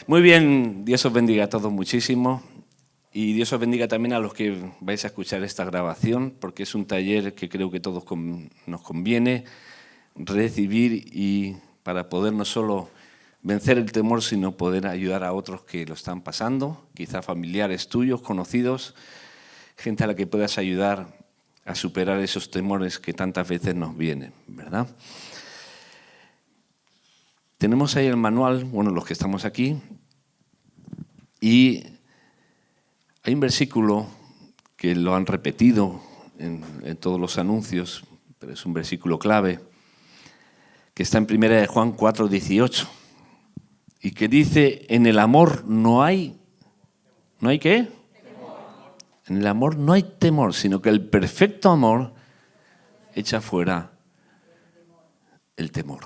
Muy bien, Dios os bendiga a todos muchísimo y Dios os bendiga también a los que vais a escuchar esta grabación, porque es un taller que creo que todos nos conviene recibir y para poder no solo vencer el temor, sino poder ayudar a otros que lo están pasando, quizá familiares tuyos, conocidos, gente a la que puedas ayudar a superar esos temores que tantas veces nos vienen, ¿verdad? Tenemos ahí el manual, bueno, los que estamos aquí, y hay un versículo que lo han repetido en todos los anuncios, pero es un versículo clave, que está en 1 Juan 4:18, y que dice, en el amor no hay ¿qué? Temor. En el amor no hay temor, sino que el perfecto amor echa fuera el temor.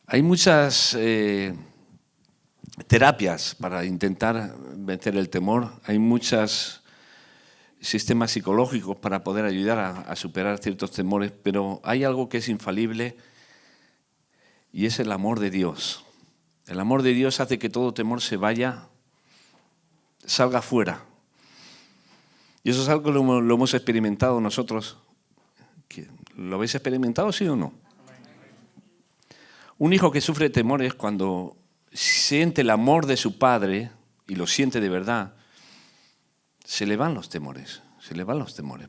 Hay muchas terapias para intentar vencer el temor, hay muchos sistemas psicológicos para poder ayudar a superar ciertos temores, pero hay algo que es infalible y es el amor de Dios. El amor de Dios hace que todo temor salga fuera. Y eso es algo que lo hemos experimentado nosotros. ¿Lo habéis experimentado, sí o no? Un hijo que sufre temores cuando siente el amor de su padre, y lo siente de verdad, se le van los temores.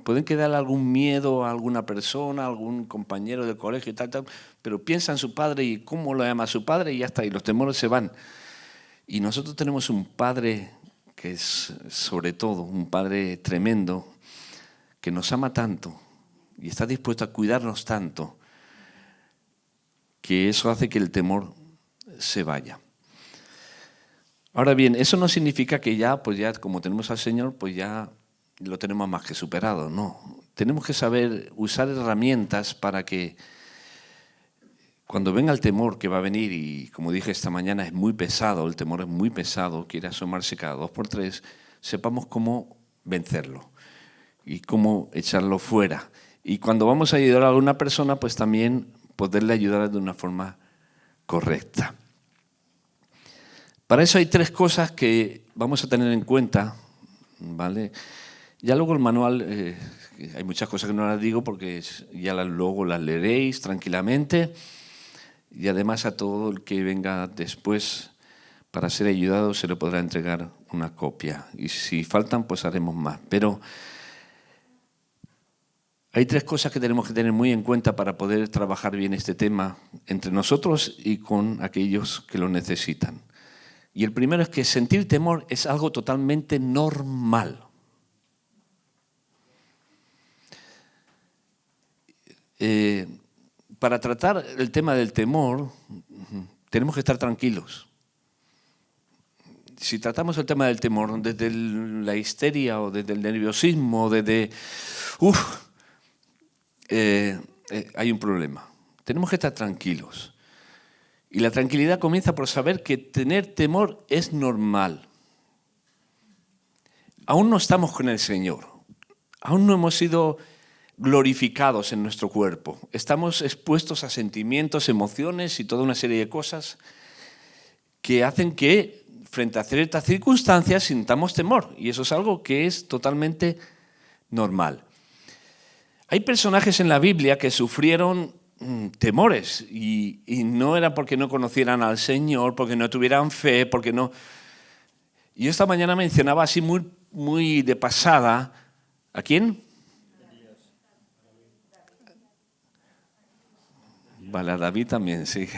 Pueden quedar algún miedo a alguna persona, a algún compañero del colegio y tal, pero piensa en su padre y cómo lo llama su padre y ya está, y los temores se van. Y nosotros tenemos un padre que es, sobre todo, un padre tremendo, que nos ama tanto y está dispuesto a cuidarnos tanto, que eso hace que el temor se vaya. Ahora bien, eso no significa que ya como tenemos al Señor, pues ya lo tenemos más que superado, no. Tenemos que saber usar herramientas para que cuando venga el temor que va a venir, y como dije esta mañana, es muy pesado, el temor es muy pesado, quiere asomarse cada 2 por 3, sepamos cómo vencerlo y cómo echarlo fuera. Y cuando vamos a ayudar a alguna persona, pues también poderle ayudar de una forma correcta. Para eso hay 3 cosas que vamos a tener en cuenta, ¿vale? Ya luego el manual, hay muchas cosas que no las digo porque ya luego las leeréis tranquilamente, y además a todo el que venga después para ser ayudado se le podrá entregar una copia. Y si faltan, pues haremos más. Pero hay 3 cosas que tenemos que tener muy en cuenta para poder trabajar bien este tema entre nosotros y con aquellos que lo necesitan. Y el primero es que sentir temor es algo totalmente normal. Para tratar el tema del temor, tenemos que estar tranquilos. Si tratamos el tema del temor desde la histeria o desde el nerviosismo, hay un problema. Tenemos que estar tranquilos. Y la tranquilidad comienza por saber que tener temor es normal. Aún no estamos con el Señor. Aún no hemos sido glorificados en nuestro cuerpo. Estamos expuestos a sentimientos, emociones y toda una serie de cosas que hacen que, frente a ciertas circunstancias, sintamos temor. Y eso es algo que es totalmente normal. Hay personajes en la Biblia que sufrieron temores y no era porque no conocieran al Señor, porque no tuvieran fe, porque no... Y esta mañana mencionaba así muy de pasada, ¿a quién? Vale, a David también, sí.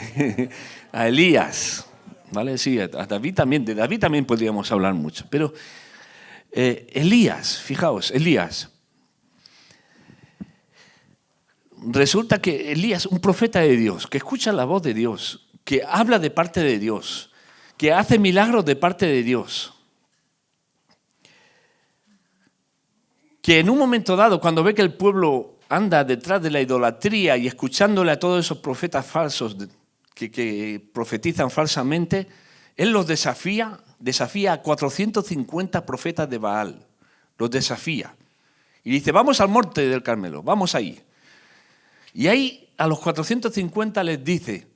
A Elías, ¿vale? Sí, a David también. De David también podríamos hablar mucho. Pero Elías, fijaos, Elías. Resulta que Elías, un profeta de Dios, que escucha la voz de Dios, que habla de parte de Dios, que hace milagros de parte de Dios, que en un momento dado, cuando ve que el pueblo anda detrás de la idolatría y escuchándole a todos esos profetas falsos que profetizan falsamente, él los desafía desafía a 450 profetas de Baal. Los desafía. Y dice, vamos al monte del Carmelo, vamos ahí. Y ahí a los 450 les dice,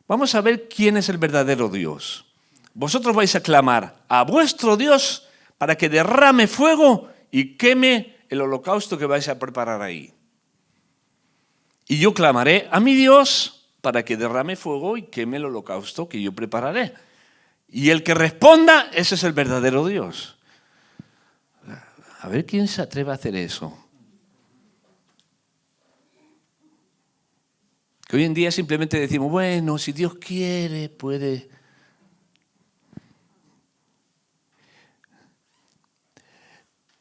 vamos a ver quién es el verdadero Dios. Vosotros vais a clamar a vuestro Dios para que derrame fuego y queme el holocausto que vais a preparar ahí. Y yo clamaré a mi Dios para que derrame fuego y queme el holocausto que yo prepararé. Y el que responda, ese es el verdadero Dios. A ver quién se atreve a hacer eso. Que hoy en día simplemente decimos, bueno, si Dios quiere, puede.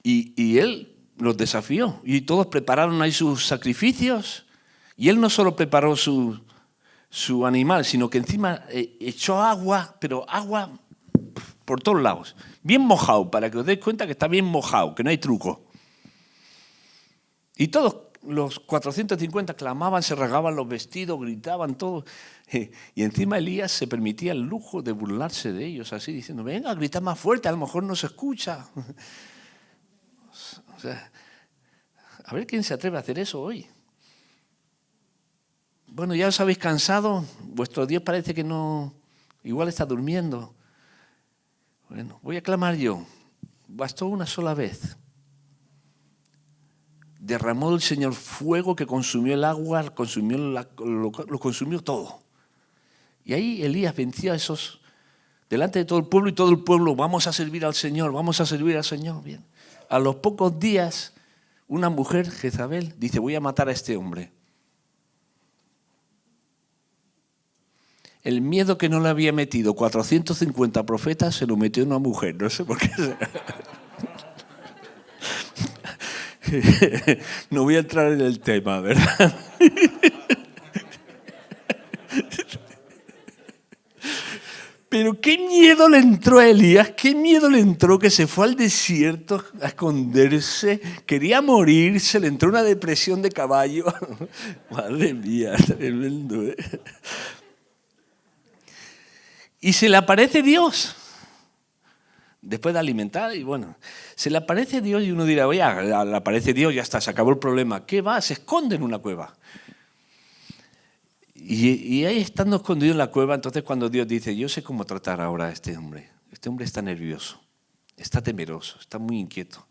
Y él los desafió y todos prepararon ahí sus sacrificios. Y él no solo preparó su animal, sino que encima echó agua, pero agua por todos lados. Bien mojado, para que os deis cuenta que está bien mojado, que no hay truco. Y todos los 450 clamaban, se rasgaban los vestidos, gritaban, todo. Y encima Elías se permitía el lujo de burlarse de ellos, así diciendo, venga, grita más fuerte, a lo mejor no se escucha. O sea, a ver quién se atreve a hacer eso hoy. Bueno, ya os habéis cansado, vuestro Dios parece que no, igual está durmiendo. Bueno, voy a clamar yo. Bastó una sola vez. Derramó el Señor fuego que consumió el agua, lo consumió todo. Y ahí Elías venció a esos, delante de todo el pueblo, y todo el pueblo, vamos a servir al Señor, vamos a servir al Señor. Bien. A los pocos días, una mujer, Jezabel, dice, voy a matar a este hombre. El miedo que no le había metido 450 profetas se lo metió una mujer, no sé por qué. No voy a entrar en el tema, ¿verdad? Pero qué miedo le entró a Elías, qué miedo le entró que se fue al desierto a esconderse, quería morirse, le entró una depresión de caballo. Madre mía, tremendo, ¿eh? Y se le aparece Dios, después de alimentar, y bueno, se le aparece Dios y uno dirá, oye, le aparece Dios, ya está, se acabó el problema. ¿Qué va? Se esconde en una cueva. Y ahí estando escondido en la cueva, entonces cuando Dios dice, yo sé cómo tratar ahora a este hombre está nervioso, está temeroso, está muy inquieto.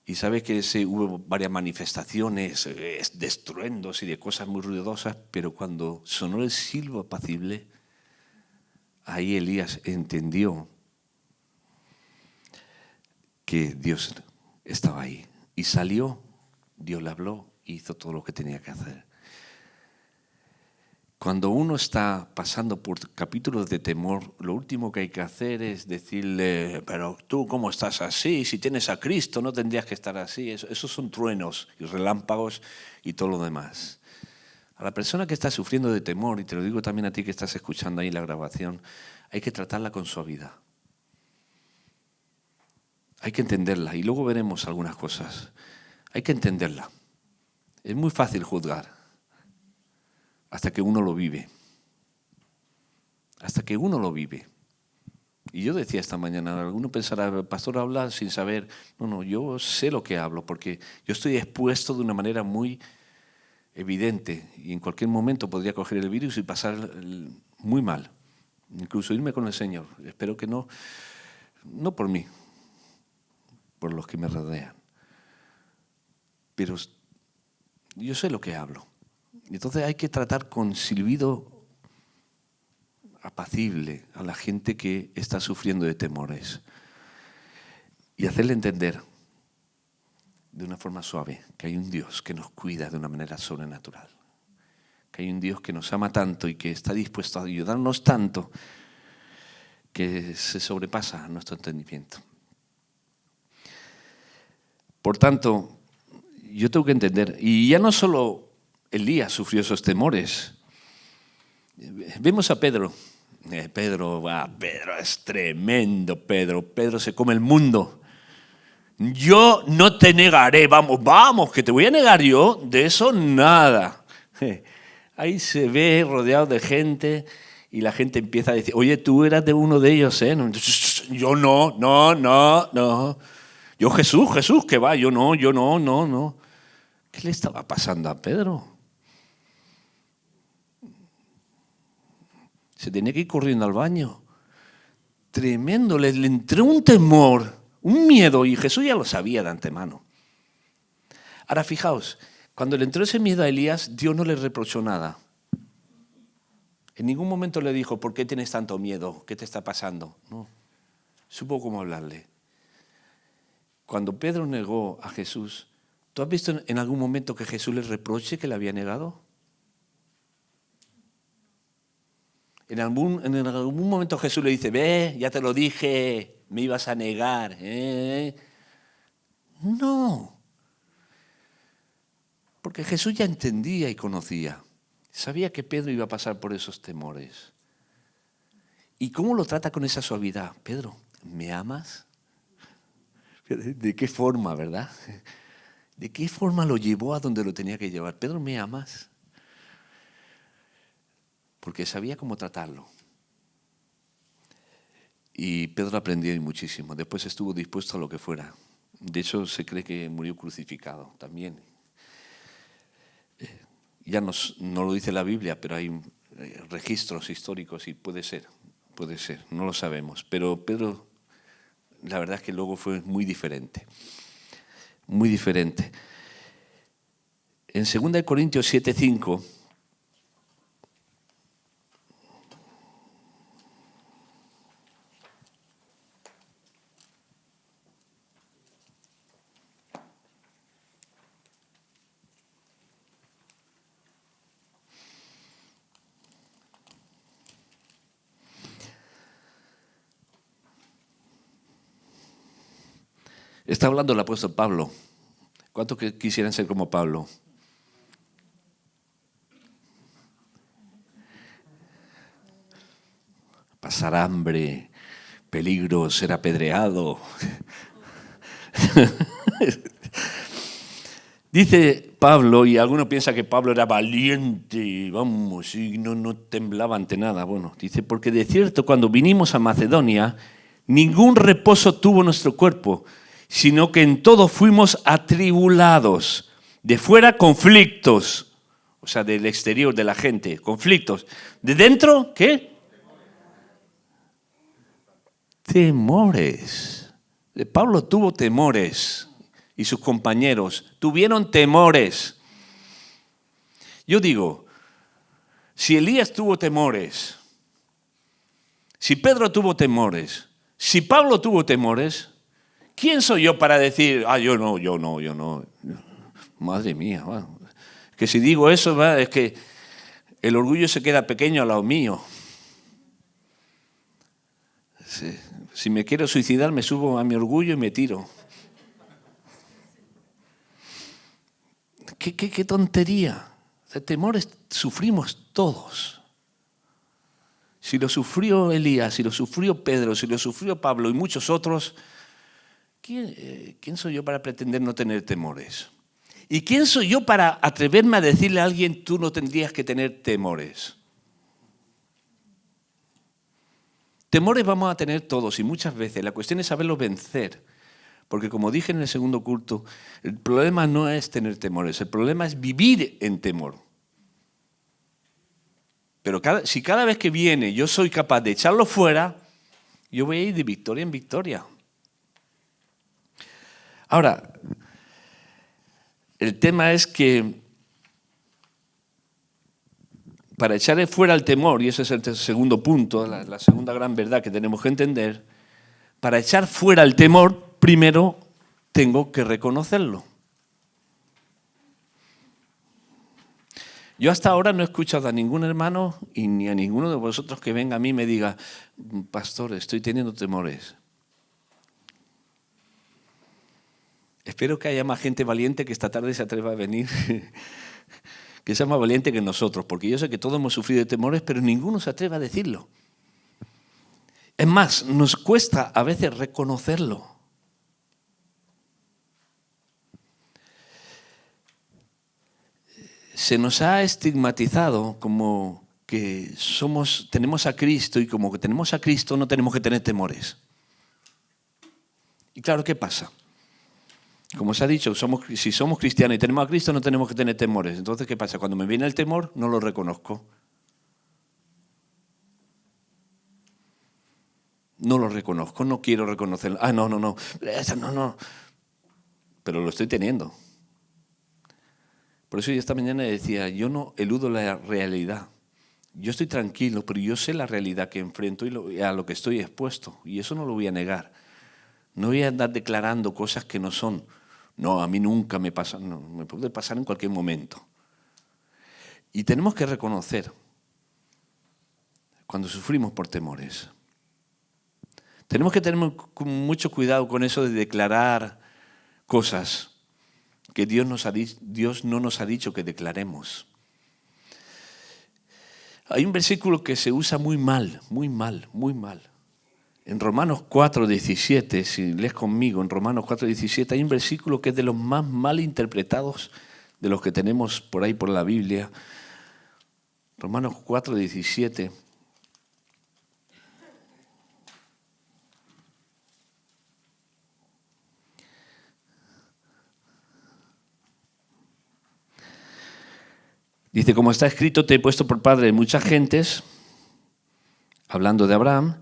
Y sabe que hubo varias manifestaciones de estruendos y de cosas muy ruidosas, pero cuando sonó el silbo apacible, ahí Elías entendió que Dios estaba ahí. Y salió, Dios le habló y hizo todo lo que tenía que hacer. Cuando uno está pasando por capítulos de temor, lo último que hay que hacer es decirle, pero tú ¿cómo estás así? Si tienes a Cristo no tendrías que estar así. Esos son truenos y relámpagos y todo lo demás. A la persona que está sufriendo de temor, y te lo digo también a ti que estás escuchando ahí la grabación, hay que tratarla con suavidad. Hay que entenderla y luego veremos algunas cosas. Hay que entenderla. Es muy fácil juzgar hasta que uno lo vive. Hasta que uno lo vive. Y yo decía esta mañana, alguno pensará, el pastor habla sin saber. No, yo sé lo que hablo porque yo estoy expuesto de una manera muy evidente y en cualquier momento podría coger el virus y pasar muy mal. Incluso irme con el Señor. Espero que no por mí, por los que me rodean. Pero yo sé lo que hablo. Entonces hay que tratar con silbido apacible a la gente que está sufriendo de temores y hacerle entender de una forma suave que hay un Dios que nos cuida de una manera sobrenatural, que hay un Dios que nos ama tanto y que está dispuesto a ayudarnos tanto que se sobrepasa nuestro entendimiento. Por tanto, yo tengo que entender, y ya no solo Elías sufrió esos temores. Vemos a Pedro. Pedro es tremendo, Pedro. Pedro se come el mundo. Yo no te negaré, vamos, que te voy a negar yo, de eso nada. Ahí se ve rodeado de gente Y la gente empieza a decir, oye, tú eras de uno de ellos, ¿eh? Yo no. Yo Jesús, que va, yo no. ¿Qué le estaba pasando a Pedro? Se tenía que ir corriendo al baño. Tremendo, le entró un temor, un miedo, y Jesús ya lo sabía de antemano. Ahora fijaos, cuando le entró ese miedo a Elías, Dios no le reprochó nada. En ningún momento le dijo, ¿por qué tienes tanto miedo? ¿Qué te está pasando? No, supo cómo hablarle. Cuando Pedro negó a Jesús, ¿tú has visto en algún momento que Jesús le reproche que le había negado? En algún momento Jesús le dice, ve, ya te lo dije, me ibas a negar. No, porque Jesús ya entendía y conocía. Sabía que Pedro iba a pasar por esos temores. ¿Y cómo lo trata con esa suavidad? Pedro, ¿me amas? ¿De qué forma, verdad? ¿De qué forma lo llevó a donde lo tenía que llevar? Pedro, ¿me amas? Porque sabía cómo tratarlo. Y Pedro aprendió muchísimo. Después estuvo dispuesto a lo que fuera. De hecho, se cree que murió crucificado también. Ya no lo dice la Biblia, pero hay registros históricos y puede ser, no lo sabemos. Pero Pedro, la verdad es que luego fue muy diferente. Muy diferente. En 2 Corintios 7:5... está hablando el apóstol Pablo. ¿Cuántos quisieran ser como Pablo? Pasar hambre, peligro, ser apedreado. Dice Pablo, y alguno piensa que Pablo era valiente, vamos, y no temblaba ante nada. Bueno, dice, porque de cierto cuando vinimos a Macedonia, ningún reposo tuvo nuestro cuerpo, sino que en todo fuimos atribulados. De fuera conflictos, o sea, del exterior, de la gente, conflictos. De dentro, ¿qué? Temores. Pablo tuvo temores y sus compañeros tuvieron temores. Yo digo, si Elías tuvo temores, si Pedro tuvo temores, si Pablo tuvo temores, ¿quién soy yo para decir, yo no? Madre mía, bueno, que si digo eso, es que el orgullo se queda pequeño al lado mío. Si me quiero suicidar, me subo a mi orgullo y me tiro. ¿Qué tontería? De temores sufrimos todos. Si lo sufrió Elías, si lo sufrió Pedro, si lo sufrió Pablo y muchos otros, ¿quién soy yo para pretender no tener temores? ¿Y quién soy yo para atreverme a decirle a alguien, tú no tendrías que tener temores? Temores vamos a tener todos y muchas veces. La cuestión es saberlos vencer. Porque como dije en el segundo culto, el problema no es tener temores, el problema es vivir en temor. Pero si cada vez que viene yo soy capaz de echarlo fuera, yo voy a ir de victoria en victoria. Ahora, el tema es que para echar fuera el temor, y ese es el segundo punto, la segunda gran verdad que tenemos que entender, para echar fuera el temor, primero tengo que reconocerlo. Yo hasta ahora no he escuchado a ningún hermano y ni a ninguno de vosotros que venga a mí y me diga, pastor, estoy teniendo temores. Espero que haya más gente valiente que esta tarde se atreva a venir, que sea más valiente que nosotros, porque yo sé que todos hemos sufrido de temores, pero ninguno se atreve a decirlo. Es más, nos cuesta a veces reconocerlo. Se nos ha estigmatizado como que tenemos a Cristo y como que tenemos a Cristo no tenemos que tener temores. Y claro, ¿qué pasa? Como se ha dicho, si somos cristianos y tenemos a Cristo no tenemos que tener temores. Entonces, ¿qué pasa? Cuando me viene el temor, no lo reconozco. No lo reconozco, no quiero reconocerlo. No. Pero lo estoy teniendo. Por eso yo esta mañana decía, yo no eludo la realidad. Yo estoy tranquilo, pero yo sé la realidad que enfrento y a lo que estoy expuesto. Y eso no lo voy a negar. No voy a andar declarando cosas que no son. No, a mí nunca me pasa. No, me puede pasar en cualquier momento. Y tenemos que reconocer cuando sufrimos por temores. Tenemos que tener mucho cuidado con eso de declarar cosas que Dios no nos ha dicho que declaremos. Hay un versículo que se usa muy mal. En Romanos 4:17, si lees conmigo, en Romanos 4:17 hay un versículo que es de los más mal interpretados de los que tenemos por ahí por la Biblia. Romanos 4:17. Dice, como está escrito, te he puesto por padre de muchas gentes, hablando de Abraham,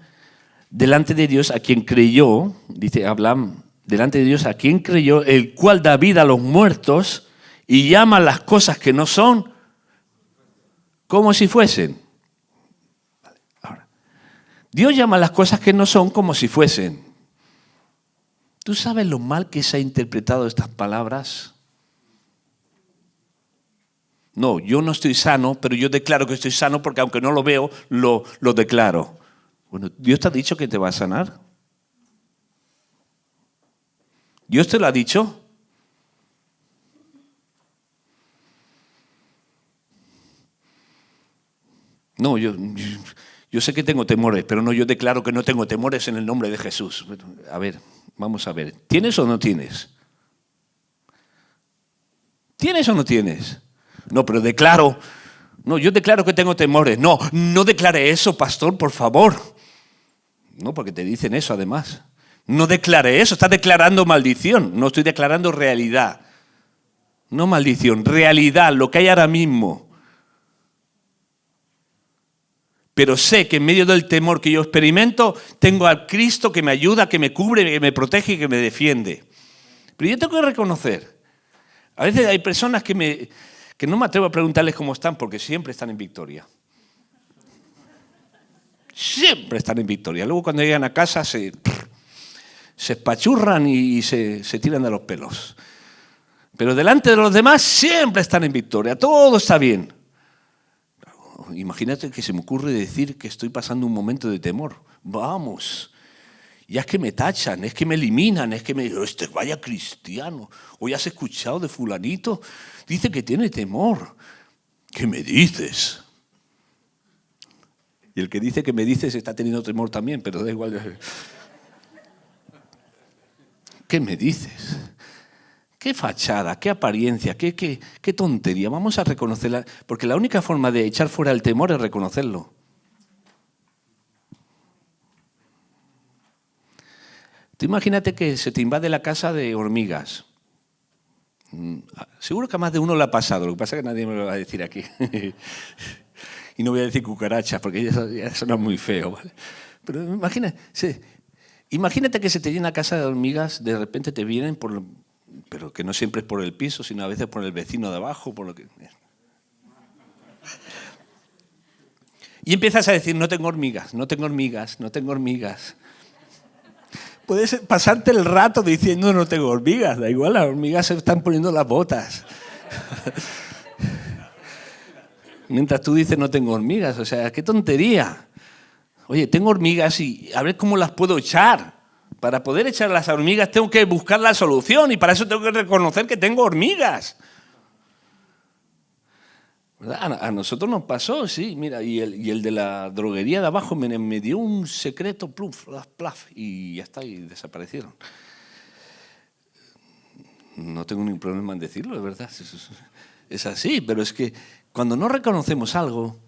delante de Dios a quien creyó, dice Abraham, delante de Dios a quien creyó, el cual da vida a los muertos y llama las cosas que no son como si fuesen. Ahora, Dios llama las cosas que no son como si fuesen. ¿Tú sabes lo mal que se ha interpretado estas palabras? No, yo no estoy sano, pero yo declaro que estoy sano porque aunque no lo veo, lo declaro. Bueno, ¿Dios te ha dicho que te va a sanar? ¿Dios te lo ha dicho? No, yo sé que tengo temores, pero no, yo declaro que no tengo temores en el nombre de Jesús. A ver, vamos a ver. ¿Tienes o no tienes? ¿Tienes o no tienes? No, pero declaro. No, yo declaro que tengo temores. No declare eso, pastor, por favor. No, porque te dicen eso además. No declare eso, estás declarando maldición. No estoy declarando realidad. No maldición, realidad, lo que hay ahora mismo. Pero sé que en medio del temor que yo experimento, tengo al Cristo que me ayuda, que me cubre, que me protege y que me defiende. Pero yo tengo que reconocer. A veces hay personas que no me atrevo a preguntarles cómo están porque siempre están en victoria. Siempre están en victoria. Luego cuando llegan a casa se espachurran y se tiran de los pelos. Pero delante de los demás siempre están en victoria. Todo está bien. Imagínate que se me ocurre decir que estoy pasando un momento de temor. Vamos. Ya es que me tachan, es que me eliminan, es que me dicen, vaya cristiano. Hoy has escuchado de fulanito. Dice que tiene temor. ¿Qué me dices? Y el que dice que me dices está teniendo temor también, pero da igual. ¿Qué me dices? ¿Qué fachada? ¿Qué apariencia? ¿Qué tontería? Vamos a reconocerla, porque la única forma de echar fuera el temor es reconocerlo. Tú imagínate que se te invade la casa de hormigas. Seguro que a más de uno le ha pasado, lo que pasa es que nadie me lo va a decir aquí. Y no voy a decir cucarachas, porque ya suena muy feo, ¿vale? Pero imagínate que se te llena la casa de hormigas, de repente te vienen pero que no siempre es por el piso, sino a veces por el vecino de abajo, por lo que... Y empiezas a decir, no tengo hormigas. Puedes pasarte el rato diciendo no tengo hormigas, da igual, las hormigas se están poniendo las botas. Mientras tú dices no tengo hormigas, o sea, qué tontería. Oye, tengo hormigas y a ver cómo las puedo echar. Para poder echar las hormigas tengo que buscar la solución y para eso tengo que reconocer que tengo hormigas. ¿Verdad? A nosotros nos pasó, sí, mira, y el de la droguería de abajo me dio un secreto, pluf, plaf, y ya está, y desaparecieron. No tengo ningún problema en decirlo, de verdad, es así, pero es que cuando no reconocemos algo,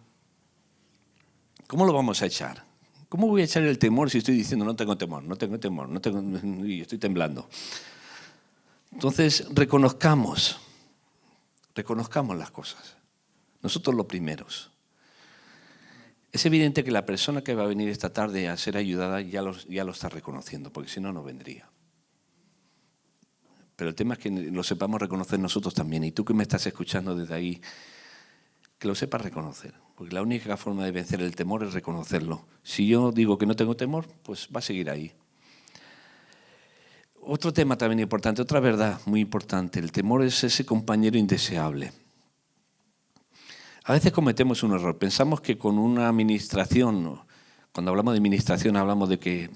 ¿Cómo lo vamos a echar? ¿Cómo voy a echar el temor si estoy diciendo no tengo temor, y estoy temblando? Entonces, reconozcamos las cosas. Nosotros los primeros. Es evidente que la persona que va a venir esta tarde a ser ayudada ya lo está reconociendo, porque si no, no vendría. Pero el tema es que lo sepamos reconocer nosotros también. Y tú que me estás escuchando desde ahí, que lo sepas reconocer. Porque la única forma de vencer el temor es reconocerlo. Si yo digo que no tengo temor, pues va a seguir ahí. Otro tema también importante, otra verdad muy importante. El temor es ese compañero indeseable. A veces cometemos un error. Pensamos que con una administración, cuando hablamos de administración hablamos de que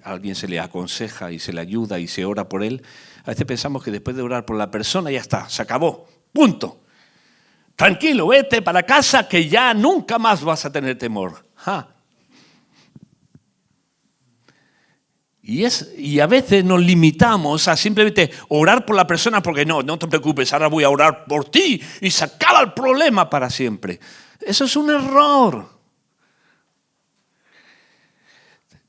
a alguien se le aconseja y se le ayuda y se ora por él. A veces pensamos que después de orar por la persona ya está, se acabó, punto. Tranquilo, vete para casa que ya nunca más vas a tener temor. ¡Ja! Y a veces nos limitamos a simplemente orar por la persona porque no te preocupes, ahora voy a orar por ti y se acaba el problema para siempre. Eso es un error.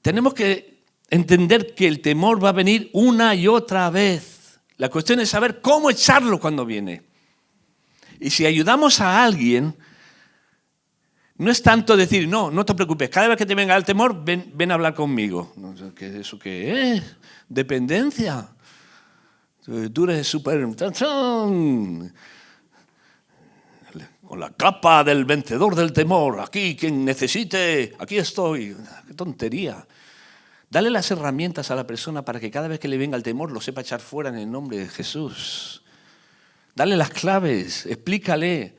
Tenemos que entender que el temor va a venir una y otra vez. La cuestión es saber cómo echarlo cuando viene. Y si ayudamos a alguien, no es tanto decir, no te preocupes, cada vez que te venga el temor, ven a hablar conmigo. ¿Eso qué es? Dependencia. Tú eres súper... Con la capa del vencedor del temor. Aquí, quien necesite, aquí estoy. ¡Qué tontería! Dale las herramientas a la persona para que cada vez que le venga el temor lo sepa echar fuera en el nombre de Jesús. Dale las claves, explícale.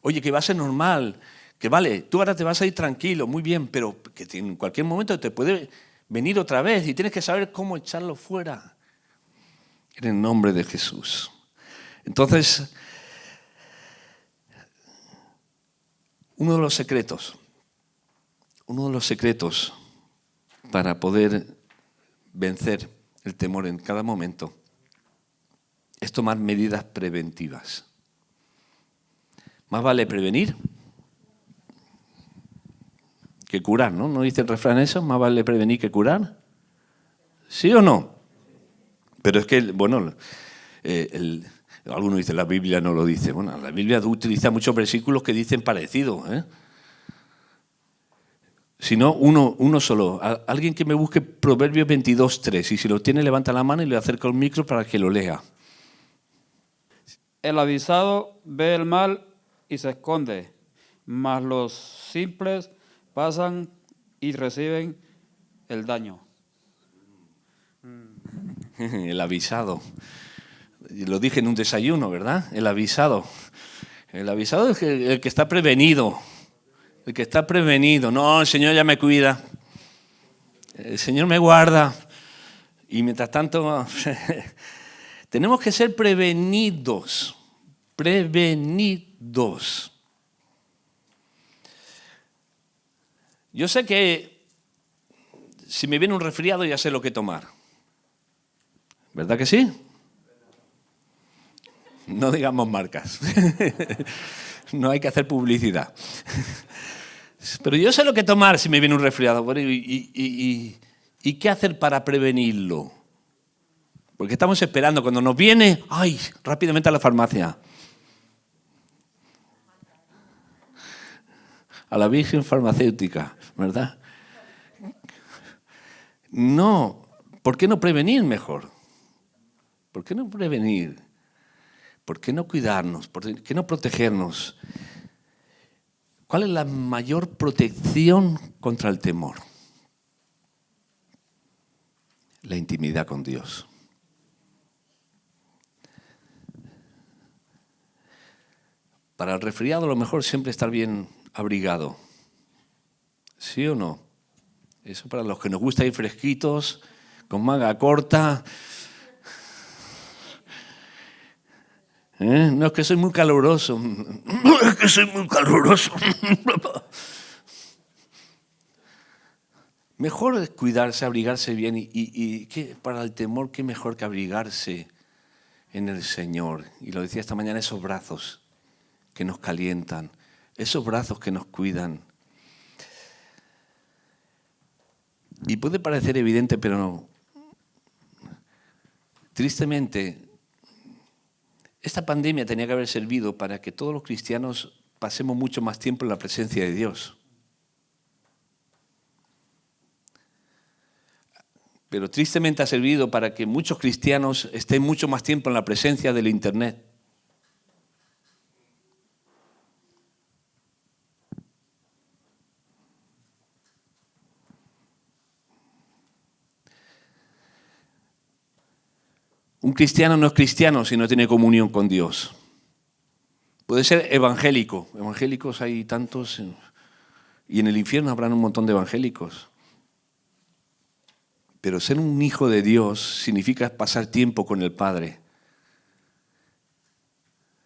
Oye, que va a ser normal. Que vale, tú ahora te vas a ir tranquilo, muy bien, pero que en cualquier momento te puede venir otra vez y tienes que saber cómo echarlo fuera. En el nombre de Jesús. Entonces, uno de los secretos para poder vencer el temor en cada momento es tomar medidas preventivas. Más vale prevenir que curar, ¿no? ¿No dice el refrán eso? Más vale prevenir que curar. ¿Sí o no? Pero es que, bueno, algunos dicen la Biblia no lo dice. Bueno, la Biblia utiliza muchos versículos que dicen parecido, Si no, uno solo. Alguien que me busque Proverbios 22:3. Y si lo tiene, levanta la mano y le acerca el micro para que lo lea. El avisado ve el mal y se esconde, mas los simples pasan y reciben el daño. El avisado. Lo dije en un desayuno, ¿verdad? El avisado. El avisado es el que está prevenido. El que está prevenido. No, el Señor ya me cuida. El Señor me guarda. Y mientras tanto, tenemos que ser prevenidos. Prevenidos. Yo sé que si me viene un resfriado ya sé lo que tomar. ¿Verdad que sí? No digamos marcas. No hay que hacer publicidad. Pero yo sé lo que tomar si me viene un resfriado. ¿Y qué hacer para prevenirlo? Porque estamos esperando. Cuando nos viene, ¡ay! Rápidamente a la farmacia. A la Virgen farmacéutica, ¿verdad? No. ¿Por qué no prevenir mejor? ¿Por qué no prevenir? ¿Por qué no cuidarnos? ¿Por qué no protegernos? ¿Cuál es la mayor protección contra el temor? La intimidad con Dios. Para el resfriado lo mejor siempre estar bien abrigado. ¿Sí o no? Eso para los que nos gusta ir fresquitos, con manga corta. No es que soy muy caluroso. Es que soy muy caluroso. Mejor es cuidarse, abrigarse bien y para el temor, qué mejor que abrigarse en el Señor. Y lo decía esta mañana, esos brazos que nos calientan, esos brazos que nos cuidan. Y puede parecer evidente, pero no. Tristemente, esta pandemia tenía que haber servido para que todos los cristianos pasemos mucho más tiempo en la presencia de Dios. Pero tristemente ha servido para que muchos cristianos estén mucho más tiempo en la presencia del Internet. Un cristiano no es cristiano si no tiene comunión con Dios. Puede ser evangélico. Evangélicos hay tantos. Y en el infierno habrán un montón de evangélicos. Pero ser un hijo de Dios significa pasar tiempo con el Padre.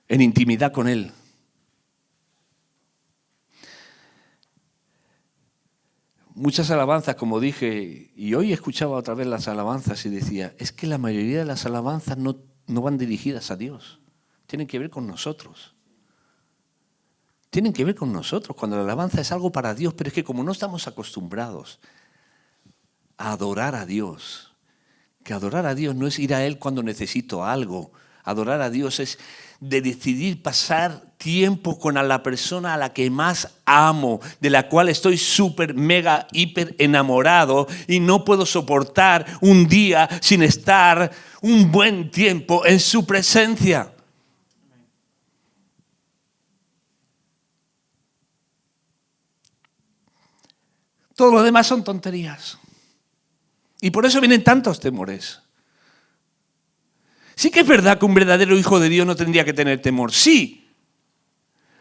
En intimidad con Él. Muchas alabanzas, como dije, y hoy escuchaba otra vez las alabanzas y decía, es que la mayoría de las alabanzas no van dirigidas a Dios. Tienen que ver con nosotros. Tienen que ver con nosotros. Cuando la alabanza es algo para Dios, pero es que como no estamos acostumbrados a adorar a Dios, que adorar a Dios no es ir a Él cuando necesito algo. Adorar a Dios es de decidir pasar tiempo con la persona a la que más amo, de la cual estoy súper, mega, hiper enamorado y no puedo soportar un día sin estar un buen tiempo en su presencia. Todo lo demás son tonterías. Y por eso vienen tantos temores. Sí que es verdad que un verdadero hijo de Dios no tendría que tener temor, sí.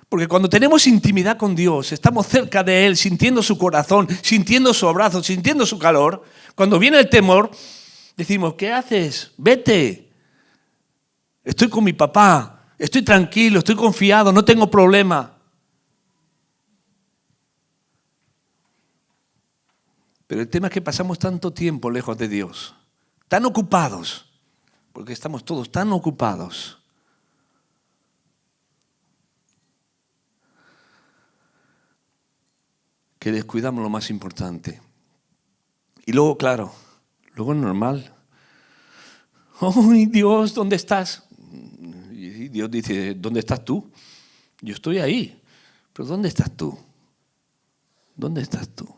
Porque cuando tenemos intimidad con Dios, estamos cerca de Él, sintiendo su corazón, sintiendo su abrazo, sintiendo su calor. Cuando viene el temor, decimos, ¿qué haces? Vete. Estoy con mi papá, estoy tranquilo, estoy confiado, no tengo problema. Pero el tema es que pasamos tanto tiempo lejos de Dios, tan ocupados, porque estamos todos tan ocupados, que descuidamos lo más importante. Y luego, claro, luego es normal. ¡Ay, Dios, ¿dónde estás? Y Dios dice, ¿dónde estás tú? Yo estoy ahí, pero ¿dónde estás tú? ¿Dónde estás tú?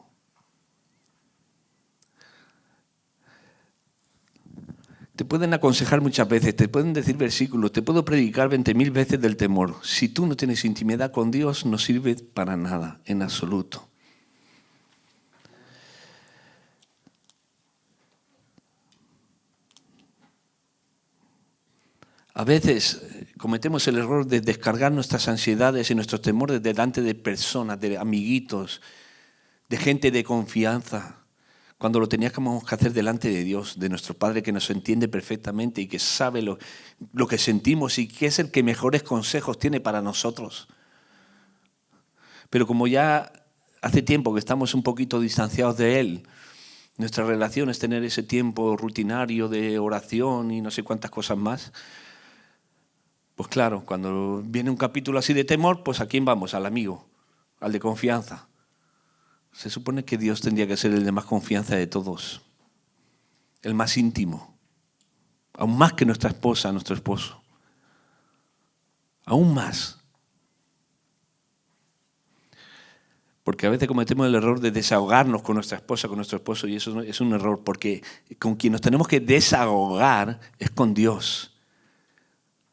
Te pueden aconsejar muchas veces, te pueden decir versículos, te puedo predicar 20.000 veces del temor. Si tú no tienes intimidad con Dios, no sirve para nada, en absoluto. A veces cometemos el error de descargar nuestras ansiedades y nuestros temores delante de personas, de amiguitos, de gente de confianza, cuando lo teníamos que hacer delante de Dios, de nuestro Padre que nos entiende perfectamente y que sabe lo que sentimos y que es el que mejores consejos tiene para nosotros. Pero como ya hace tiempo que estamos un poquito distanciados de Él, nuestra relación es tener ese tiempo rutinario de oración y no sé cuántas cosas más. Pues claro, cuando viene un capítulo así de temor, pues ¿a quién vamos? Al amigo, al de confianza. Se supone que Dios tendría que ser el de más confianza de todos, el más íntimo, aún más que nuestra esposa, nuestro esposo, aún más. Porque a veces cometemos el error de desahogarnos con nuestra esposa, con nuestro esposo, y eso es un error, porque con quien nos tenemos que desahogar es con Dios.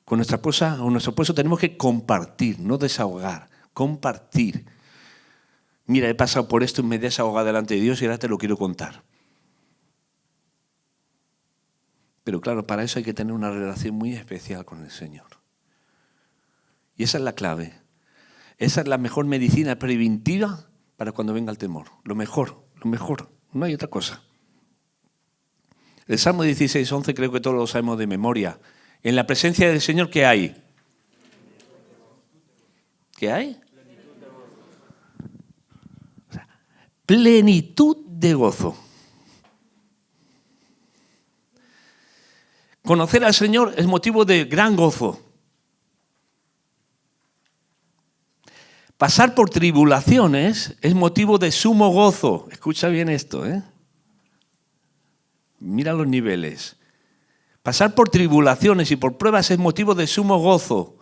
Con nuestra esposa o nuestro esposo tenemos que compartir, no desahogar, compartir. Mira, he pasado por esto y me he desahogado delante de Dios y ahora te lo quiero contar. Pero claro, para eso hay que tener una relación muy especial con el Señor. Y esa es la clave. Esa es la mejor medicina preventiva para cuando venga el temor. Lo mejor, no hay otra cosa. El Salmo 16:11 creo que todos lo sabemos de memoria. En la presencia del Señor, ¿qué hay? ¿Qué hay? Plenitud de gozo. Conocer al Señor es motivo de gran gozo. Pasar por tribulaciones es motivo de sumo gozo. Escucha bien esto, ¿eh? Mira los niveles. Pasar por tribulaciones y por pruebas es motivo de sumo gozo.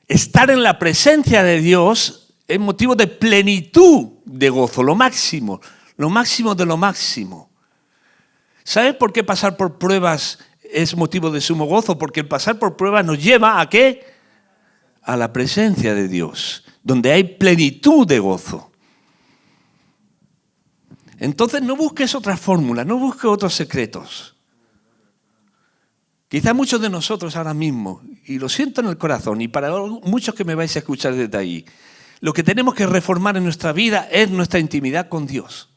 Estar en la presencia de Dios es motivo de plenitud de gozo, lo máximo de lo máximo. ¿Sabes por qué pasar por pruebas es motivo de sumo gozo? Porque el pasar por pruebas nos lleva ¿a qué? A la presencia de Dios, donde hay plenitud de gozo. Entonces no busques otras fórmulas, no busques otros secretos. Quizá muchos de nosotros ahora mismo, y lo siento en el corazón, y para muchos que me vais a escuchar desde ahí, lo que tenemos que reformar en nuestra vida es nuestra intimidad con Dios.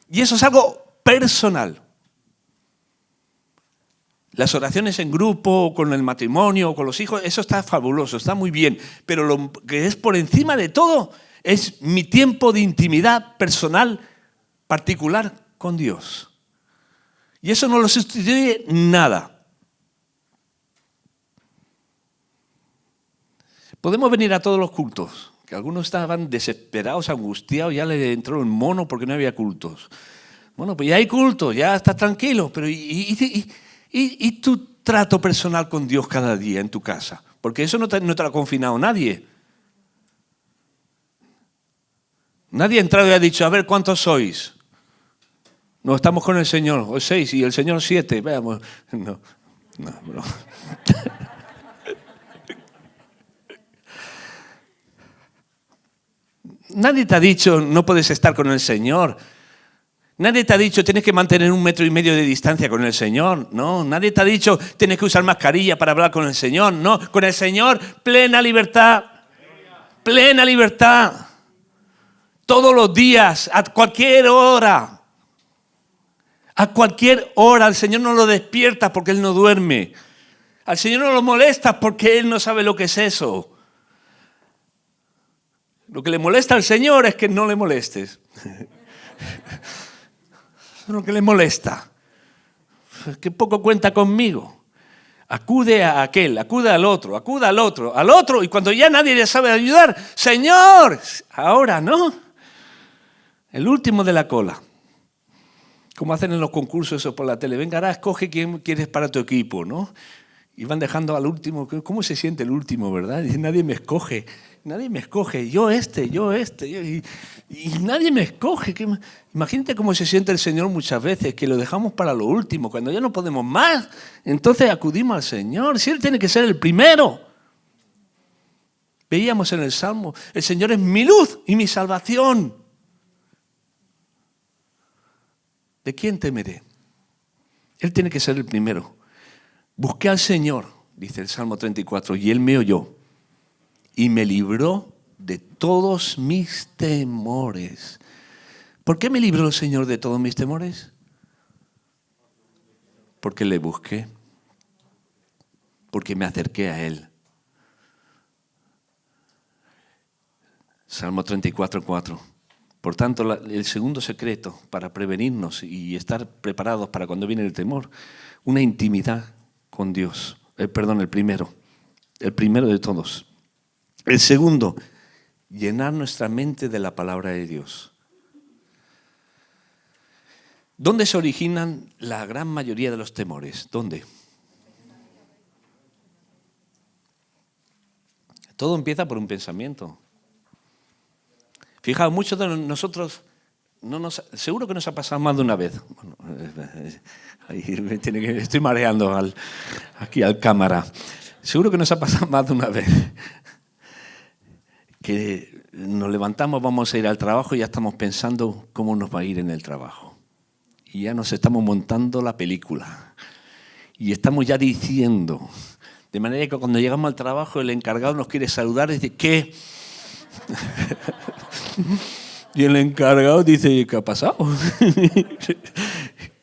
Y eso es algo personal. Las oraciones en grupo, con el matrimonio, con los hijos, eso está fabuloso, está muy bien. Pero lo que es por encima de todo es mi tiempo de intimidad personal, particular con Dios. Y eso no lo sustituye nada. Podemos venir a todos los cultos, que algunos estaban desesperados, angustiados, ya le entró el mono porque no había cultos. Bueno, pues ya hay cultos, ya estás tranquilo, pero ¿y tu trato personal con Dios cada día en tu casa? Porque eso no te lo ha confinado nadie. Nadie ha entrado y ha dicho, a ver, ¿cuántos sois? No, estamos con el Señor, o 6 y el Señor 7. Veamos. No. Nadie te ha dicho, no puedes estar con el Señor. Nadie te ha dicho, tienes que mantener 1,5 metros de distancia con el Señor. No, nadie te ha dicho, tienes que usar mascarilla para hablar con el Señor. No, con el Señor, plena libertad. Plena libertad. Todos los días, a cualquier hora. A cualquier hora. Al Señor no lo despiertas porque Él no duerme. Al Señor no lo molestas porque Él no sabe lo que es eso. Lo que le molesta al Señor es que no le molestes. Es lo que le molesta. Que poco cuenta conmigo. Acude a aquel, acude al otro, y cuando ya nadie le sabe ayudar, Señor, ahora no. El último de la cola. Como hacen en los concursos eso por la tele. Venga, ahora escoge quién quieres para tu equipo, ¿no? Y van dejando al último. ¿Cómo se siente el último, verdad? Y nadie me escoge. Yo y nadie me escoge. Imagínate cómo se siente el Señor muchas veces, que lo dejamos para lo último. Cuando ya no podemos más, entonces acudimos al Señor. Si Él tiene que ser el primero. Veíamos en el Salmo, el Señor es mi luz y mi salvación. ¿De quién temeré? Él tiene que ser el primero. Busqué al Señor, dice el Salmo 34, y Él me oyó y me libró de todos mis temores. ¿Por qué me libró el Señor de todos mis temores? Porque le busqué, porque me acerqué a Él. Salmo 34, 4. Por tanto, el segundo secreto para prevenirnos y estar preparados para cuando viene el temor, una intimidad con Dios. El primero de todos. El segundo, llenar nuestra mente de la palabra de Dios. ¿Dónde se originan la gran mayoría de los temores? ¿Dónde? Todo empieza por un pensamiento. Fijaos, muchos de nosotros, seguro que nos ha pasado más de una vez. Bueno, estoy mareando aquí al cámara. Seguro que nos ha pasado más de una vez. Que nos levantamos, vamos a ir al trabajo y ya estamos pensando cómo nos va a ir en el trabajo. Y ya nos estamos montando la película. Y estamos ya diciendo, de manera que cuando llegamos al trabajo el encargado nos quiere saludar y dice, ¿qué? Y el encargado dice, ¿qué ha pasado?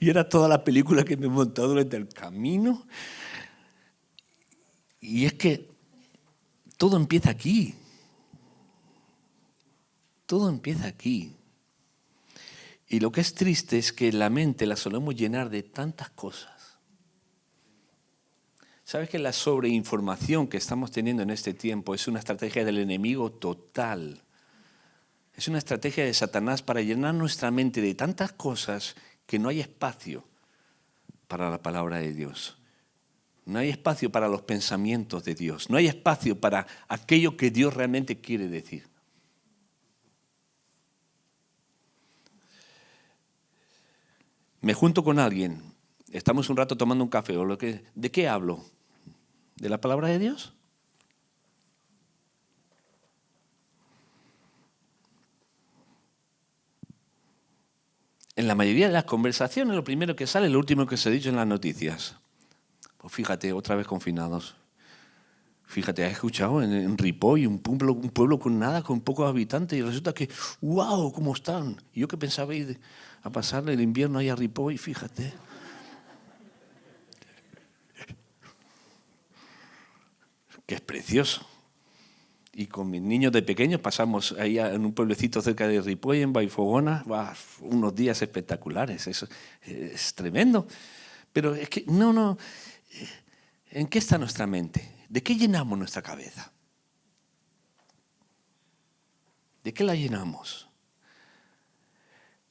Y era toda la película que me he montado durante el camino. Y es que todo empieza aquí. Todo empieza aquí. Y lo que es triste es que la mente la solemos llenar de tantas cosas. ¿Sabes que la sobreinformación que estamos teniendo en este tiempo es una estrategia del enemigo total? Es una estrategia de Satanás para llenar nuestra mente de tantas cosas que no hay espacio para la palabra de Dios. No hay espacio para los pensamientos de Dios. No hay espacio para aquello que Dios realmente quiere decir. Me junto con alguien, estamos un rato tomando un café, ¿de qué hablo? ¿De la palabra de Dios? En la mayoría de las conversaciones, lo primero que sale es lo último que se ha dicho en las noticias. Pues fíjate, otra vez confinados. Fíjate, has escuchado en Ripoll, un pueblo con nada, con pocos habitantes, y resulta que, ¡wow!, ¿cómo están? Y yo que pensaba ir a pasarle el invierno ahí a Ripoll, fíjate. Que es precioso. Y con mis niños de pequeños pasamos ahí en un pueblecito cerca de Ripoll, en Vallfogona, unos días espectaculares, eso es tremendo. Pero es que, no, ¿en qué está nuestra mente? ¿De qué llenamos nuestra cabeza? ¿De qué la llenamos?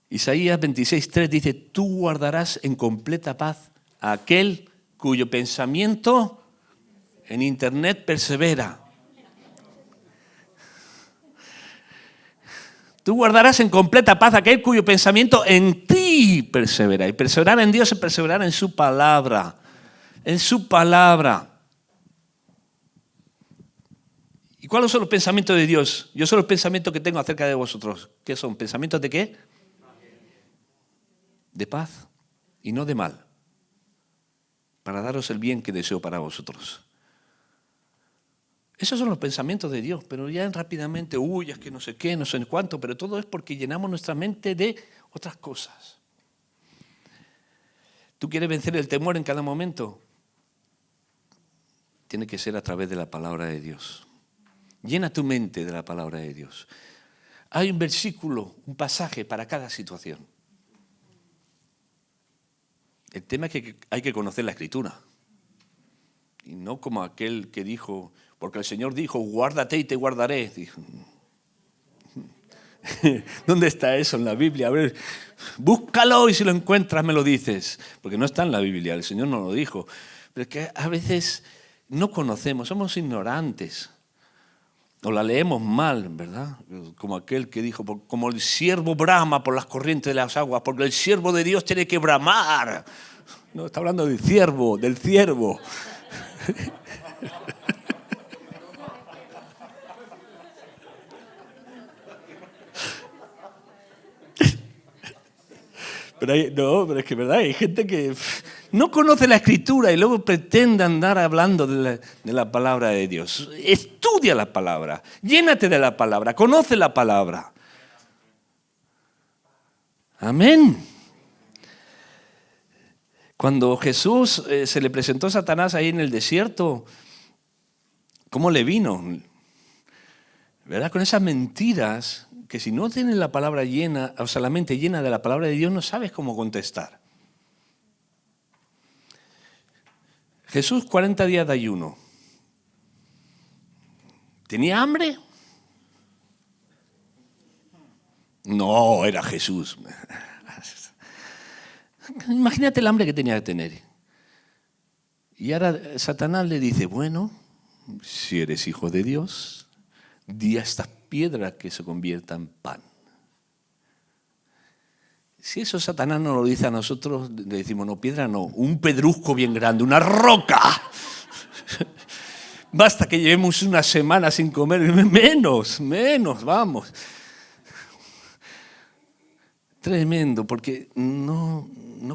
Isaías 26:3 dice, tú guardarás en completa paz a aquel cuyo pensamiento en Internet persevera. Tú guardarás en completa paz a aquel cuyo pensamiento en ti persevera. Y perseverar en Dios es perseverar en su palabra. En su palabra. ¿Y cuáles son los pensamientos de Dios? Yo son los pensamientos que tengo acerca de vosotros. ¿Qué son? ¿Pensamientos de qué? De paz y no de mal. Para daros el bien que deseo para vosotros. Esos son los pensamientos de Dios, pero ya rápidamente, es que no sé qué, no sé cuánto, pero todo es porque llenamos nuestra mente de otras cosas. ¿Tú quieres vencer el temor en cada momento? Tiene que ser a través de la palabra de Dios. Llena tu mente de la palabra de Dios. Hay un versículo, un pasaje para cada situación. El tema es que hay que conocer la Escritura. Y no como aquel que dijo, porque el Señor dijo, guárdate y te guardaré. Dijo, ¿dónde está eso en la Biblia? A ver, búscalo y si lo encuentras me lo dices. Porque no está en la Biblia, el Señor no lo dijo. Pero es que a veces no conocemos, somos ignorantes. O la leemos mal, ¿verdad? Como aquel que dijo, como el siervo brama por las corrientes de las aguas, porque el siervo de Dios tiene que bramar. No, está hablando del ciervo. Pero es que verdad, hay gente que no conoce la Escritura y luego pretende andar hablando de la palabra de Dios. Estudia la palabra, llénate de la palabra, conoce la palabra. Amén. Cuando Jesús se le presentó a Satanás ahí en el desierto, ¿cómo le vino? ¿Verdad? Con esas mentiras que si no tienes la palabra llena, o sea, la mente llena de la palabra de Dios, no sabes cómo contestar. Jesús, 40 días de ayuno. ¿Tenía hambre? No, era Jesús. Imagínate el hambre que tenía que tener. Y ahora Satanás le dice, bueno, si eres hijo de Dios, di a estas piedras que se conviertan en pan. Si eso Satanás nos lo dice a nosotros, le decimos, no, piedra no, un pedrusco bien grande, una roca. Basta que llevemos una semana sin comer, menos, vamos. Tremendo, porque no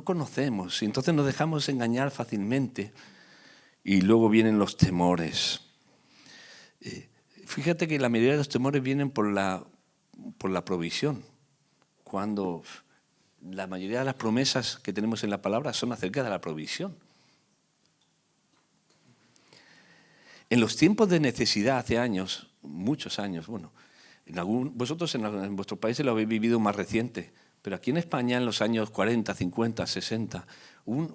conocemos y entonces nos dejamos engañar fácilmente y luego vienen los temores. Fíjate que la mayoría de los temores vienen por la provisión, cuando la mayoría de las promesas que tenemos en la palabra son acerca de la provisión. En los tiempos de necesidad hace años, muchos años, bueno, vosotros en vuestros países lo habéis vivido más reciente, pero aquí en España en los años 40, 50, 60, hubo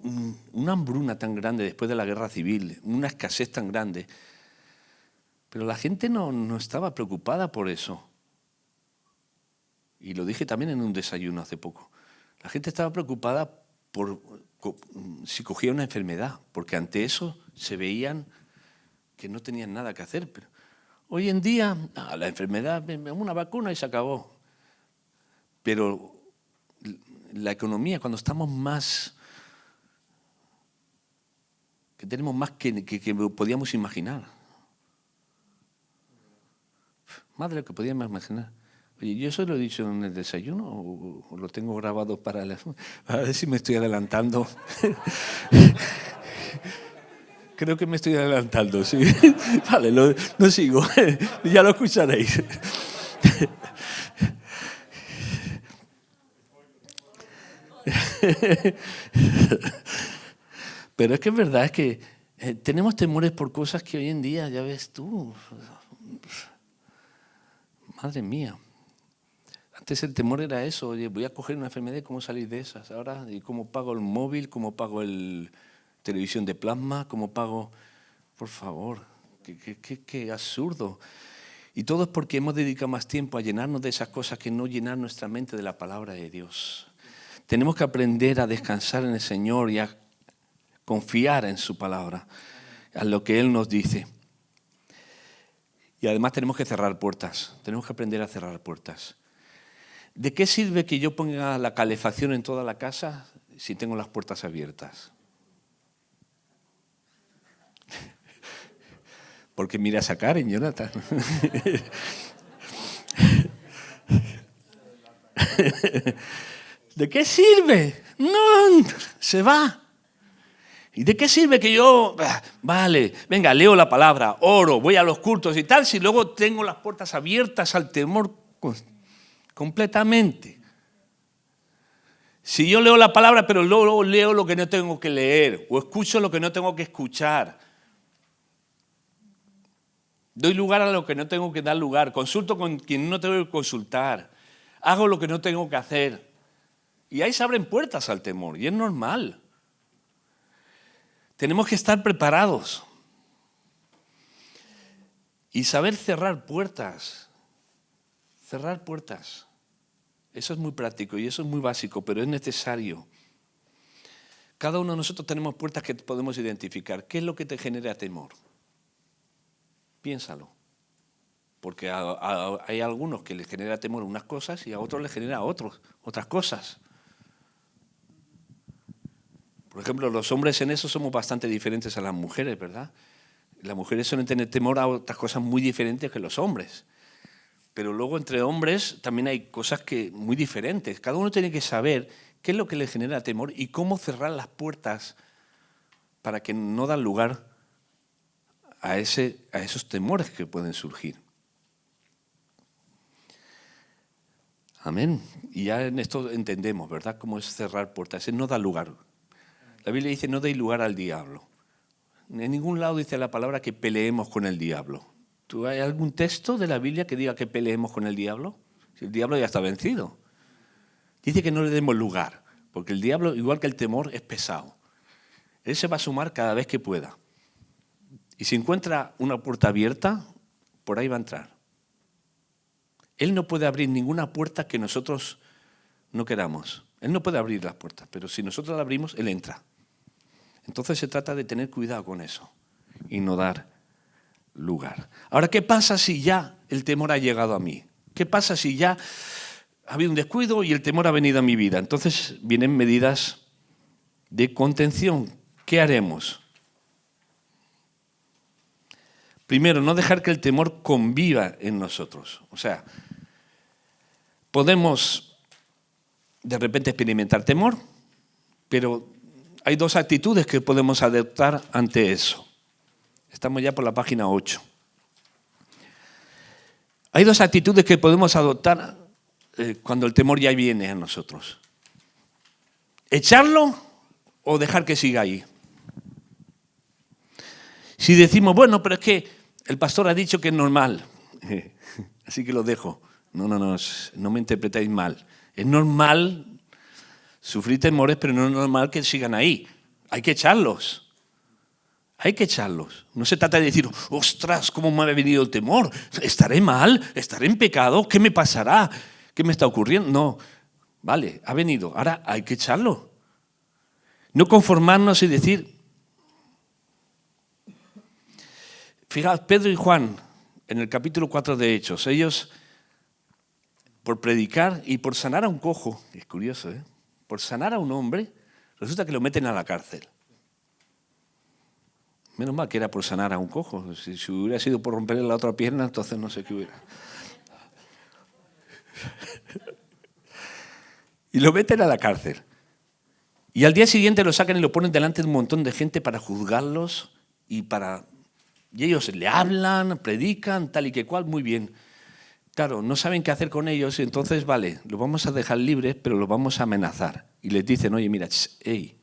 una hambruna tan grande después de la guerra civil, una escasez tan grande, pero la gente no estaba preocupada por eso. Y lo dije también en un desayuno hace poco. La gente estaba preocupada por si cogía una enfermedad, porque ante eso se veían que no tenían nada que hacer. Pero hoy en día, la enfermedad, una vacuna y se acabó. Pero la economía, cuando estamos más, que tenemos más que podíamos imaginar. Más de lo que podíamos imaginar. Oye, ¿yo eso lo he dicho en el desayuno o lo tengo grabado para a ver si me estoy adelantando? Creo que me estoy adelantando, sí. Vale, no sigo. Ya lo escucharéis. Pero es que es verdad, es que tenemos temores por cosas que hoy en día, ya ves tú, madre mía. Antes el temor era eso, oye, voy a coger una enfermedad y cómo salir de esas. Ahora, ¿y cómo pago el móvil? ¿Cómo pago el televisión de plasma? ¿Cómo pago? Por favor, qué absurdo. Y todo es porque hemos dedicado más tiempo a llenarnos de esas cosas que no llenar nuestra mente de la palabra de Dios. Tenemos que aprender a descansar en el Señor y a confiar en su palabra, a lo que Él nos dice. Y además tenemos que cerrar puertas, tenemos que aprender a cerrar puertas. ¿De qué sirve que yo ponga la calefacción en toda la casa si tengo las puertas abiertas? Porque mira esa Karen, Jonathan. ¿De qué sirve? No, se va. ¿Y de qué sirve que yo, vale, venga, leo la palabra, oro, voy a los cultos y tal, si luego tengo las puertas abiertas al temor completamente? Si yo leo la palabra, pero luego leo lo que no tengo que leer, o escucho lo que no tengo que escuchar, doy lugar a lo que no tengo que dar lugar, consulto con quien no tengo que consultar, hago lo que no tengo que hacer, y ahí se abren puertas al temor, y es normal. Tenemos que estar preparados y saber cerrar puertas. Cerrar puertas. Eso es muy práctico y eso es muy básico, pero es necesario. Cada uno de nosotros tenemos puertas que podemos identificar. ¿Qué es lo que te genera temor? Piénsalo. Porque hay algunos que les genera temor unas cosas y a otros les genera otras cosas. Por ejemplo, los hombres en eso somos bastante diferentes a las mujeres, ¿verdad? Las mujeres suelen tener temor a otras cosas muy diferentes que los hombres. Pero luego entre hombres también hay cosas muy diferentes. Cada uno tiene que saber qué es lo que le genera temor y cómo cerrar las puertas para que no dan lugar a esos temores que pueden surgir. Amén. Y ya en esto entendemos, ¿verdad? Cómo es cerrar puertas. Es no dar lugar. La Biblia dice no deis lugar al diablo. En ningún lado dice la palabra que peleemos con el diablo. ¿Tú hay algún texto de la Biblia que diga que peleemos con el diablo? Si el diablo ya está vencido. Dice que no le demos lugar, porque el diablo, igual que el temor, es pesado. Él se va a sumar cada vez que pueda. Y si encuentra una puerta abierta, por ahí va a entrar. Él no puede abrir ninguna puerta que nosotros no queramos. Él no puede abrir las puertas, pero si nosotros la abrimos, Él entra. Entonces se trata de tener cuidado con eso y no dar lugar. Ahora, ¿qué pasa si ya el temor ha llegado a mí? ¿Qué pasa si ya ha habido un descuido y el temor ha venido a mi vida? Entonces vienen medidas de contención. ¿Qué haremos? Primero, no dejar que el temor conviva en nosotros. O sea, podemos de repente experimentar temor, pero hay dos actitudes que podemos adoptar ante eso. Estamos ya por la página 8. Hay dos actitudes que podemos adoptar cuando el temor ya viene a nosotros. ¿Echarlo o dejar que siga ahí? Si decimos, bueno, pero es que el pastor ha dicho que es normal, así que lo dejo. No me interpretéis mal. Es normal sufrir temores, pero no es normal que sigan ahí. Hay que echarlos. Hay que echarlos. No se trata de decir, ostras, ¿cómo me ha venido el temor? ¿Estaré mal? ¿Estaré en pecado? ¿Qué me pasará? ¿Qué me está ocurriendo? No, vale, ha venido, ahora hay que echarlo. No conformarnos y decir... Fijaos, Pedro y Juan, en el capítulo 4 de Hechos, ellos, por predicar y por sanar a un cojo, es curioso, por sanar a un hombre, resulta que lo meten a la cárcel. Menos mal que era por sanar a un cojo. Si hubiera sido por romperle la otra pierna, entonces no sé qué hubiera. Y lo meten a la cárcel. Y al día siguiente lo sacan y lo ponen delante de un montón de gente para juzgarlos y ellos le hablan, predican, tal y que cual, muy bien. Claro, no saben qué hacer con ellos y entonces, vale, los vamos a dejar libres, pero los vamos a amenazar. Y les dicen, oye, mira, hey,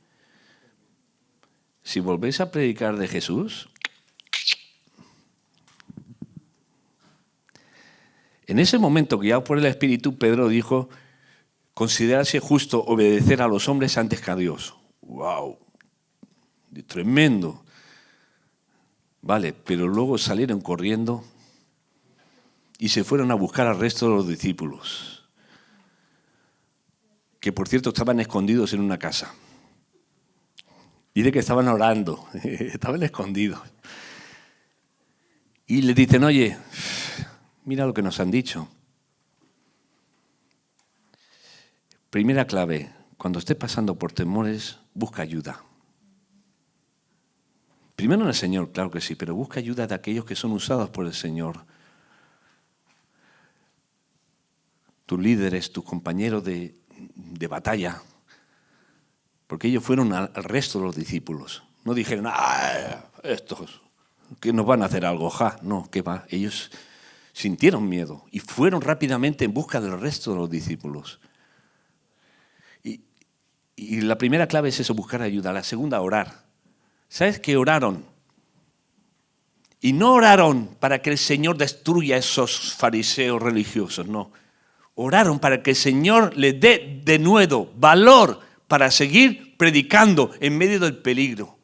si volvéis a predicar de Jesús, en ese momento, guiado por el Espíritu, Pedro dijo, considerarse justo obedecer a los hombres antes que a Dios. ¡Wow! Tremendo. Vale, pero luego salieron corriendo y se fueron a buscar al resto de los discípulos, que por cierto estaban escondidos en una casa. Dice que estaban orando, estaban escondidos. Y les dicen, oye, mira lo que nos han dicho. Primera clave, cuando estés pasando por temores, busca ayuda. Primero en el Señor, claro que sí, pero busca ayuda de aquellos que son usados por el Señor. Tus líderes, tus compañeros de batalla, porque ellos fueron al resto de los discípulos. No dijeron, estos que nos van a hacer algo, no, ¿qué va? Ellos sintieron miedo y fueron rápidamente en busca del resto de los discípulos. Y la primera clave es eso, buscar ayuda. La segunda, orar. ¿Sabes qué oraron? Y no oraron para que el Señor destruya a esos fariseos religiosos, no. Oraron para que el Señor les dé de nuevo valor para seguir predicando en medio del peligro.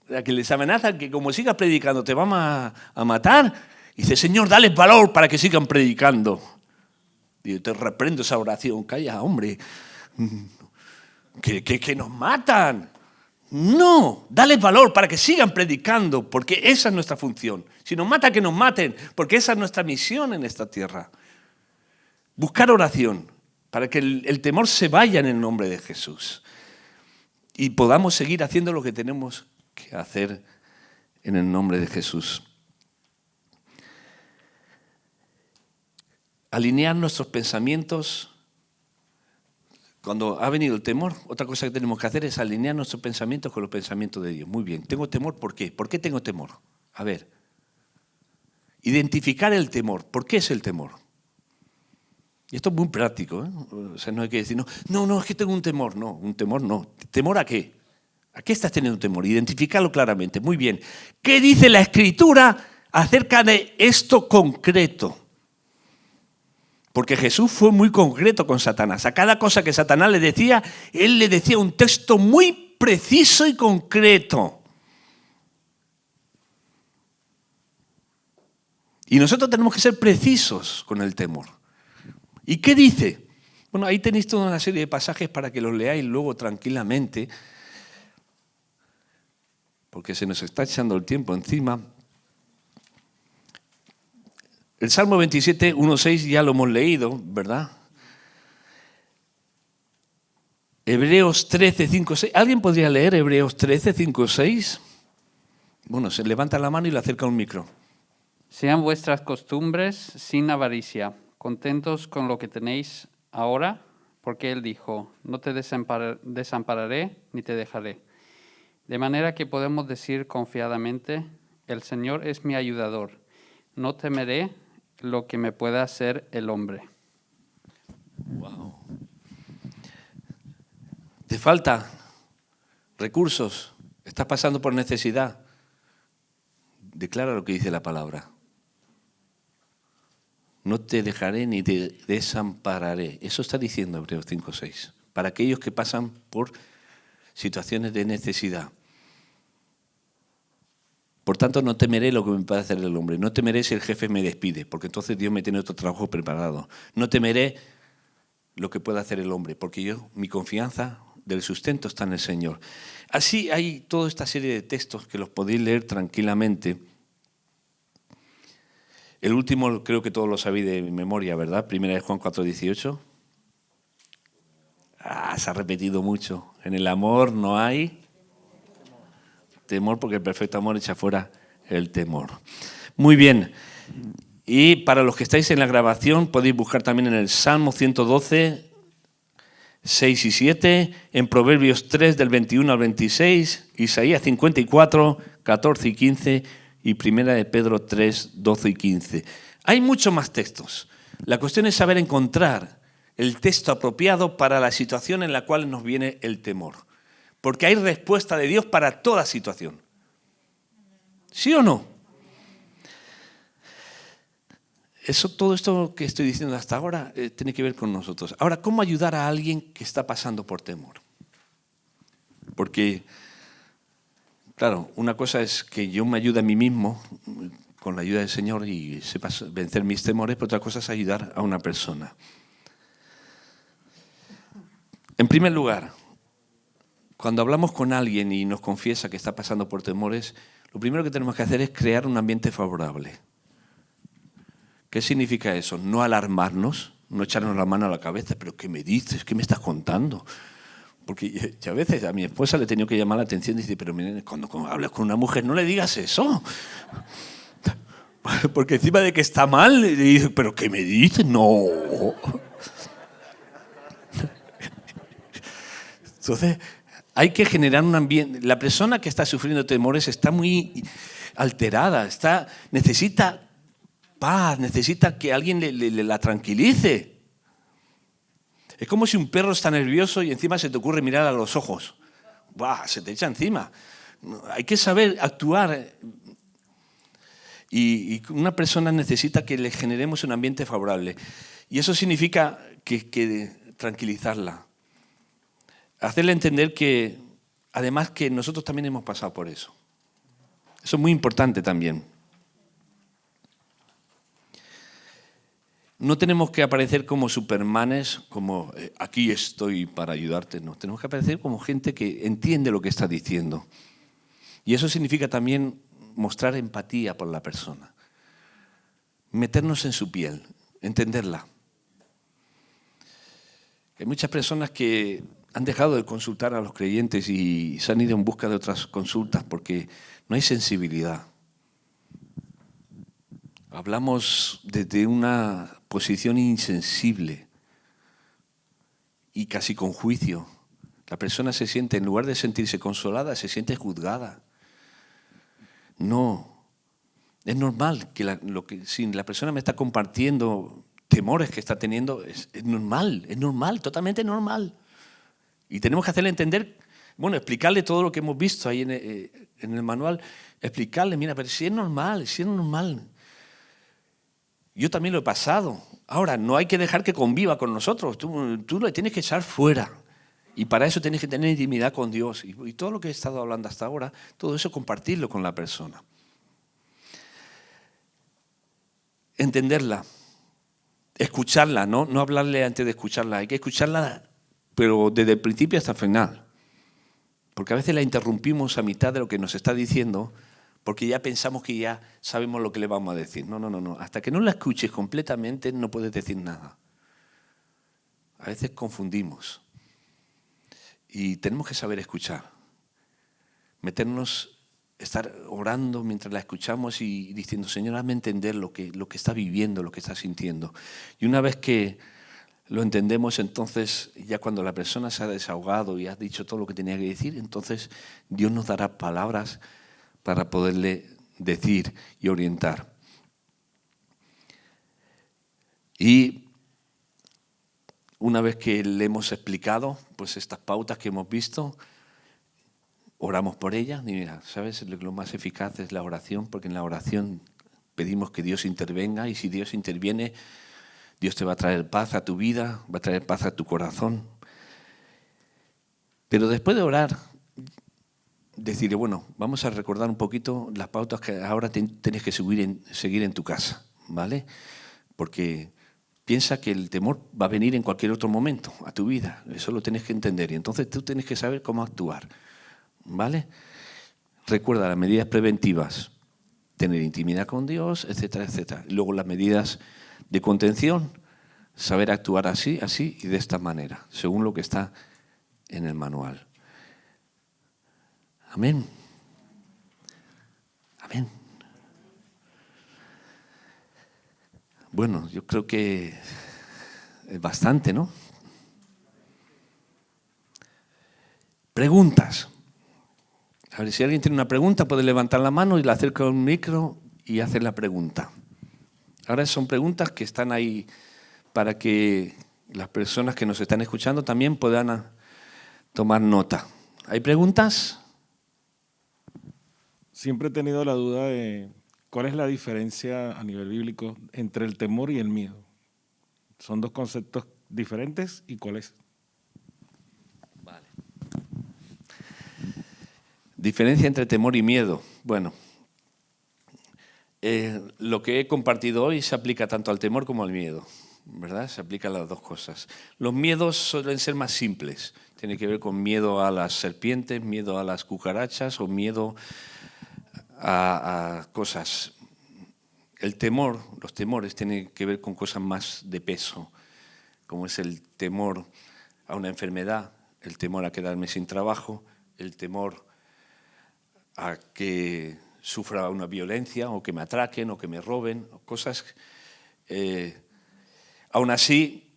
La que les amenazan que como sigas predicando te van a matar. Y dice, Señor, dales valor para que sigan predicando. Y te reprendo esa oración. Calla, hombre, que nos matan. No, dales valor para que sigan predicando, porque esa es nuestra función. Si nos mata, que nos maten, porque esa es nuestra misión en esta tierra. Buscar oración para que el temor se vaya en el nombre de Jesús y podamos seguir haciendo lo que tenemos que hacer en el nombre de Jesús. Alinear nuestros pensamientos. Cuando ha venido el temor, otra cosa que tenemos que hacer es alinear nuestros pensamientos con los pensamientos de Dios. Muy bien, tengo temor, ¿por qué? ¿Por qué tengo temor? A ver, identificar el temor. ¿Por qué es el temor? Y esto es muy práctico, ¿eh? O sea, no hay que decir, no, es que tengo un temor. No, un temor no. ¿Temor a qué? ¿A qué estás teniendo temor? Identificarlo claramente. Muy bien. ¿Qué dice la Escritura acerca de esto concreto? Porque Jesús fue muy concreto con Satanás. A cada cosa que Satanás le decía, él le decía un texto muy preciso y concreto. Y nosotros tenemos que ser precisos con el temor. ¿Y qué dice? Bueno, ahí tenéis toda una serie de pasajes para que los leáis luego tranquilamente, porque se nos está echando el tiempo encima. El Salmo 27, 1:6 ya lo hemos leído, ¿verdad? Hebreos 13, 5, 6. ¿Alguien podría leer Hebreos 13, 5, 6? Bueno, se levanta la mano y le acerca un micro. Sean vuestras costumbres sin avaricia, contentos con lo que tenéis ahora, porque Él dijo, no te desampararé ni te dejaré. De manera que podemos decir confiadamente, el Señor es mi ayudador, no temeré lo que me pueda hacer el hombre. Wow. ¿Te falta recursos? ¿Estás pasando por necesidad? Declara lo que dice la palabra. No te dejaré ni te desampararé. Eso está diciendo Hebreos 5:6. Para aquellos que pasan por situaciones de necesidad. Por tanto, no temeré lo que me pueda hacer el hombre. No temeré si el jefe me despide, porque entonces Dios me tiene otro trabajo preparado. No temeré lo que pueda hacer el hombre, porque mi confianza del sustento está en el Señor. Así hay toda esta serie de textos que los podéis leer tranquilamente. El último creo que todos lo sabéis de memoria, ¿verdad? Primera de Juan 4:18. Se ha repetido mucho. En el amor no hay temor, porque el perfecto amor echa fuera el temor. Muy bien. Y para los que estáis en la grabación, podéis buscar también en el Salmo 112, 6 y 7, en Proverbios 3, del 21 al 26, Isaías 54, 14 y 15, y Primera de Pedro 3, 12 y 15. Hay muchos más textos. La cuestión es saber encontrar el texto apropiado para la situación en la cual nos viene el temor. Porque hay respuesta de Dios para toda situación. ¿Sí o no? Todo esto que estoy diciendo hasta ahora tiene que ver con nosotros. Ahora, ¿cómo ayudar a alguien que está pasando por temor? Porque, claro, una cosa es que yo me ayude a mí mismo con la ayuda del Señor y sepa vencer mis temores, pero otra cosa es ayudar a una persona. En primer lugar, cuando hablamos con alguien y nos confiesa que está pasando por temores, lo primero que tenemos que hacer es crear un ambiente favorable. ¿Qué significa eso? No alarmarnos, no echarnos la mano a la cabeza. ¿Pero qué me dices? ¿Qué me estás contando? Porque a veces a mi esposa le he tenido que llamar la atención y dice, pero cuando hablas con una mujer no le digas eso. Porque encima de que está mal, le dice, ¿pero qué me dices? No. Entonces, hay que generar un ambiente. La persona que está sufriendo temores está muy alterada, necesita paz, necesita que alguien la tranquilice. Es como si un perro está nervioso y encima se te ocurre mirar a los ojos. ¡Buah! Se te echa encima. Hay que saber actuar. Y una persona necesita que le generemos un ambiente favorable. Y eso significa que tranquilizarla. Hacerle entender que, además, que nosotros también hemos pasado por eso. Eso es muy importante también. No tenemos que aparecer como supermanes, como aquí estoy para ayudarte. No, tenemos que aparecer como gente que entiende lo que está diciendo. Y eso significa también mostrar empatía por la persona. Meternos en su piel, entenderla. Hay muchas personas que han dejado de consultar a los creyentes y se han ido en busca de otras consultas porque no hay sensibilidad. Hablamos desde una posición insensible y casi con juicio. La persona se siente, en lugar de sentirse consolada, se siente juzgada. No, es normal que si la persona me está compartiendo temores que está teniendo, es normal, totalmente normal. Y tenemos que hacerle entender, explicarle todo lo que hemos visto ahí en el manual, explicarle, mira, pero si es normal. Yo también lo he pasado. Ahora, no hay que dejar que conviva con nosotros. Tú lo tienes que echar fuera. Y para eso tienes que tener intimidad con Dios. Y todo lo que he estado hablando hasta ahora, todo eso compartirlo con la persona. Entenderla. Escucharla, no hablarle antes de escucharla. Hay que escucharla, pero desde el principio hasta el final. Porque a veces la interrumpimos a mitad de lo que nos está diciendo, porque ya pensamos que ya sabemos lo que le vamos a decir. No. Hasta que no la escuches completamente no puedes decir nada. A veces confundimos. Y tenemos que saber escuchar. Meternos, estar orando mientras la escuchamos y diciendo, Señor, hazme entender lo que está viviendo, lo que está sintiendo. Y una vez que lo entendemos, entonces ya cuando la persona se ha desahogado y ha dicho todo lo que tenía que decir, entonces Dios nos dará palabras para poderle decir y orientar. Y una vez que le hemos explicado pues estas pautas que hemos visto, oramos por ellas. Y mira, ¿sabes? Lo más eficaz es la oración, porque en la oración pedimos que Dios intervenga, y si Dios interviene, Dios te va a traer paz a tu vida, va a traer paz a tu corazón. Pero después de orar, decirle, bueno, vamos a recordar un poquito las pautas que ahora tenés que seguir en tu casa, ¿vale? Porque piensa que el temor va a venir en cualquier otro momento a tu vida, eso lo tienes que entender y entonces tú tienes que saber cómo actuar, ¿vale? Recuerda las medidas preventivas, tener intimidad con Dios, etcétera, etcétera. Y luego las medidas de contención, saber actuar así y de esta manera, según lo que está en el manual. Amén. Amén. Bueno, yo creo que es bastante, ¿no? Preguntas. A ver, si alguien tiene una pregunta, puede levantar la mano y la acerca a un micro y hacer la pregunta. Ahora son preguntas que están ahí para que las personas que nos están escuchando también puedan tomar nota. ¿Hay preguntas? Siempre he tenido la duda de cuál es la diferencia a nivel bíblico entre el temor y el miedo. ¿Son dos conceptos diferentes y cuál es? Vale. Diferencia entre temor y miedo. Bueno, lo que he compartido hoy se aplica tanto al temor como al miedo, ¿verdad? Se aplican las dos cosas. Los miedos suelen ser más simples. Tiene que ver con miedo a las serpientes, miedo a las cucarachas o miedo a cosas. El temor, los temores tienen que ver con cosas más de peso, como es el temor a una enfermedad, el temor a quedarme sin trabajo, el temor a que sufra una violencia o que me atraquen o que me roben, cosas. Aún así,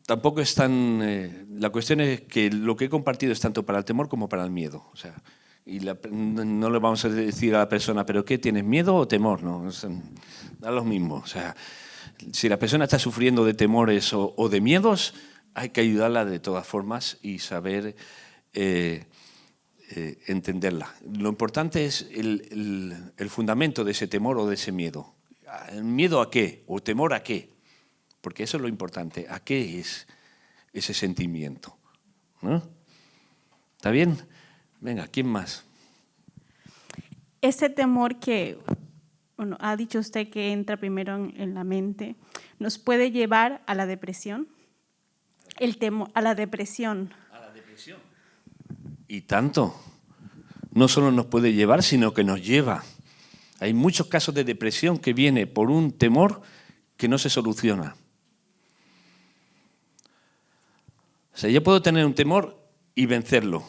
tampoco es tan. La cuestión es que lo que he compartido es tanto para el temor como para el miedo. O sea, no le vamos a decir a la persona, ¿pero qué tienes, miedo o temor? No, da lo mismo. O sea, si la persona está sufriendo de temores o de miedos, hay que ayudarla de todas formas y saber entenderla. Lo importante es el fundamento de ese temor o de ese miedo. ¿El miedo a qué? ¿O temor a qué? Porque eso es lo importante. ¿A qué es ese sentimiento? ¿No? ¿Está bien? Venga, ¿quién más? Ese temor que, bueno, ha dicho usted que entra primero en la mente, ¿nos puede llevar a la depresión? El temor a la depresión. A la depresión. Y tanto. No solo nos puede llevar, sino que nos lleva. Hay muchos casos de depresión que viene por un temor que no se soluciona. O sea, yo puedo tener un temor y vencerlo.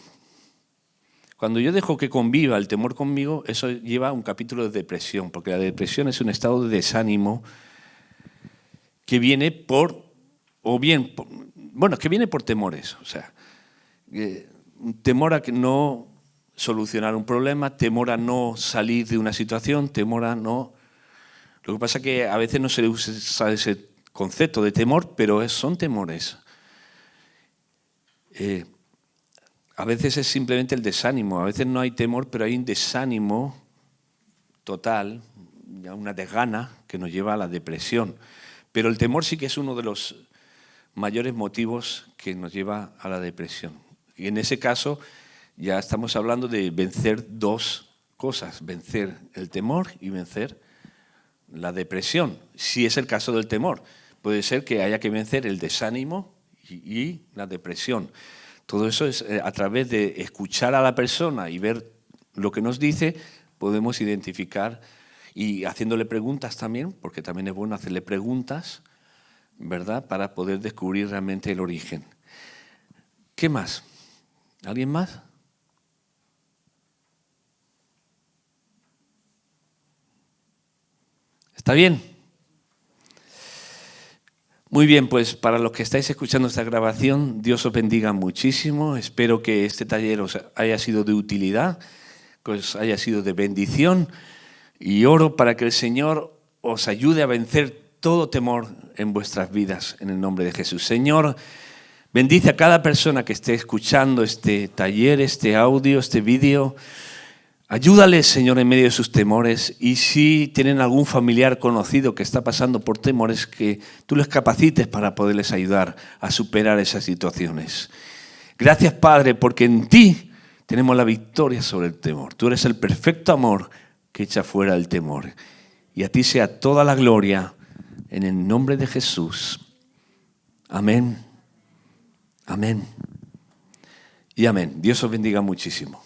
Cuando yo dejo que conviva el temor conmigo, eso lleva a un capítulo de depresión, porque la depresión es un estado de desánimo que viene por temores. O sea, temor a que no solucionar un problema, temor a no salir de una situación, temor a no. Lo que pasa es que a veces no se usa ese concepto de temor, pero son temores. A veces es simplemente el desánimo, a veces no hay temor, pero hay un desánimo total, una desgana que nos lleva a la depresión. Pero el temor sí que es uno de los mayores motivos que nos lleva a la depresión. Y en ese caso ya estamos hablando de vencer dos cosas, vencer el temor y vencer la depresión, si es el caso del temor. Puede ser que haya que vencer el desánimo y la depresión. Todo eso es a través de escuchar a la persona y ver lo que nos dice, podemos identificar y haciéndole preguntas también, porque también es bueno hacerle preguntas, ¿verdad?, para poder descubrir realmente el origen. ¿Qué más? ¿Alguien más? ¿Está bien? Muy bien, pues para los que estáis escuchando esta grabación, Dios os bendiga muchísimo. Espero que este taller os haya sido de utilidad, que os haya sido de bendición y oro para que el Señor os ayude a vencer todo temor en vuestras vidas, en el nombre de Jesús. Señor, bendice a cada persona que esté escuchando este taller, este audio, este vídeo. Ayúdales, Señor, en medio de sus temores y si tienen algún familiar conocido que está pasando por temores, que tú les capacites para poderles ayudar a superar esas situaciones. Gracias, Padre, porque en ti Tenemos la victoria sobre el temor. Tú eres el perfecto amor que echa fuera el temor. Y a ti sea toda la gloria en el nombre de Jesús. Amén. Amén. Y amén. Dios os bendiga muchísimo.